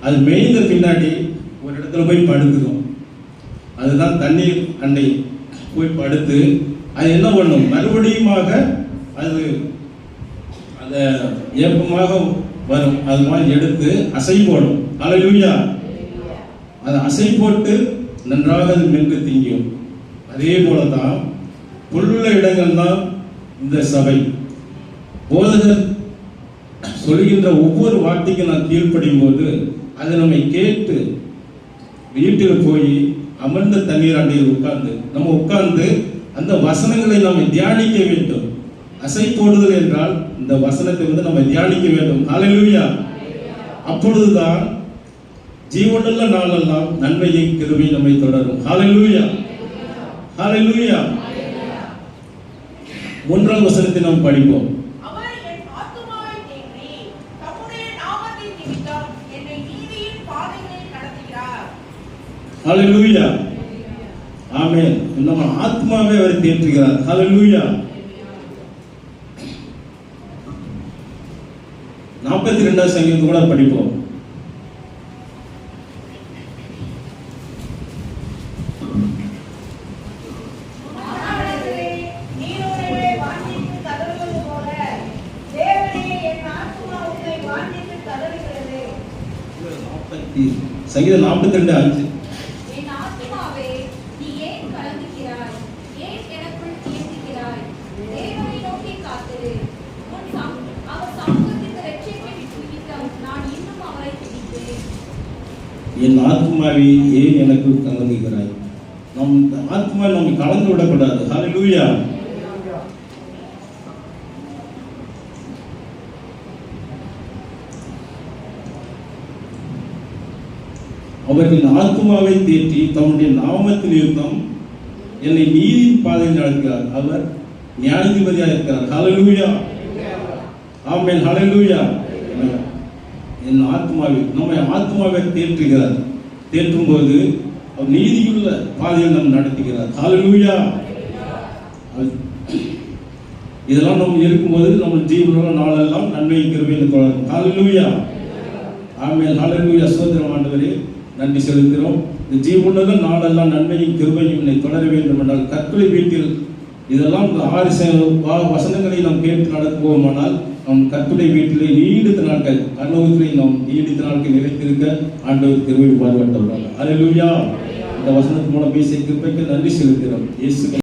அது மேய்ந்த பின்னாடி ஒரு இடத்துல போய் படுத்துக்கும். அதுதான் தண்ணீர் அண்டை போய் படுத்து அது என்ன பண்ணும், மறுபடியுமாக அது அதை ஏப்பமாக வரும். அது மாதிரி எடுத்து அசை போடும். அல்லேலூயா. அது அசை போட்டு நன்றாக அது மென்று திங்கும். அதே போலதான் புல்லுள்ள இடங்கள் தான் இந்த சபை. போதகர் சொல்கின்ற ஒவ்வொரு வார்த்தைக்கும் நான் கீழ்ப்படியும் போது அதை நம்மை கேட்டு வீட்டில் போய் அமர்ந்த தண்ணீர் அண்டையில் உட்கார்ந்து அந்த வசனங்களை நாம் தியானிக்க வேண்டும். அசை போடுதல் என்றால் இந்த வசனத்தை நம்ம தியானிக்க வேண்டும். அல்லேலூயா. அப்பொழுதுதான் ஜீவனுள்ள நாளெல்லாம் நன்மையின் கிருபை நம்மை தொடரும். அல்லேலூயா. அல்லேலூயா. 3ஆம் வசனத்தை நாம் படிப்போம். ஹல்லேலூயா. ஆமென். நம்ம ஆத்மாவே அவர் தேற்றுகிறார். ஹல்லேலூயா. 42ஆம் சங்கீதத்தை கூட படிப்போம். சங்கீதம் 42:5. என் ஆத்மாவே ஏன் எனக்கு கலங்குகிறாய்? நம் ஆத்மா நம்ம கலந்து விடக்கூடாது. ஹல்லேலூயா. அவர்களின் ஆத்மாவை தேற்றி தம்முடைய நாமத்தில் யுத்தம் என்னை நீதியின் பாதையில் நடக்கிறார். அவர் நியாயாதிபதியாக இருக்கிறார். ஹல்லேலூயா. ஆமென். ஹல்லேலூயா. என் ஆத்மாவை நம்மை ஆத்மாவை தேற்றுகிறார். தேற்றும் போது அவர் நீதியுள்ள பாதையில் நம்ம நடத்துகிறார். ஹல்லேலூயா. இதெல்லாம் நம்ம இருக்கும்போது நம்ம ஜீவனுள்ள நாளெல்லாம் நன்மை கிருபையில் தொடரும். ஹல்லேலூயா. ஆமென். ஹல்லேலூயா. சோதரம் ஆண்டவரே நன்றி செலுத்துகிறோம். இந்த ஜீவனுள்ள நாளெல்லாம் நன்மையும் கிருபையும் என்னை தொடர வேண்டும் என்றால் கற்களை வீட்டில் இதெல்லாம் 6 வசனங்களை நாம் கேட்டு நடத்துவோமானால் நம் கர்த்தருடைய வீட்டிலே நீடித்த நாட்கள் பரலோகத்திலே நாம் நீடித்த நாட்கள் நிலைத்திருக்க ஆண்டவர் கிருபை பாராட்டுவார். அல்லேலூயா. இந்த வசனத்தின் மூலம் பேசிய கிருபைக்கு நன்றி செலுத்துகிறோம். இயேசு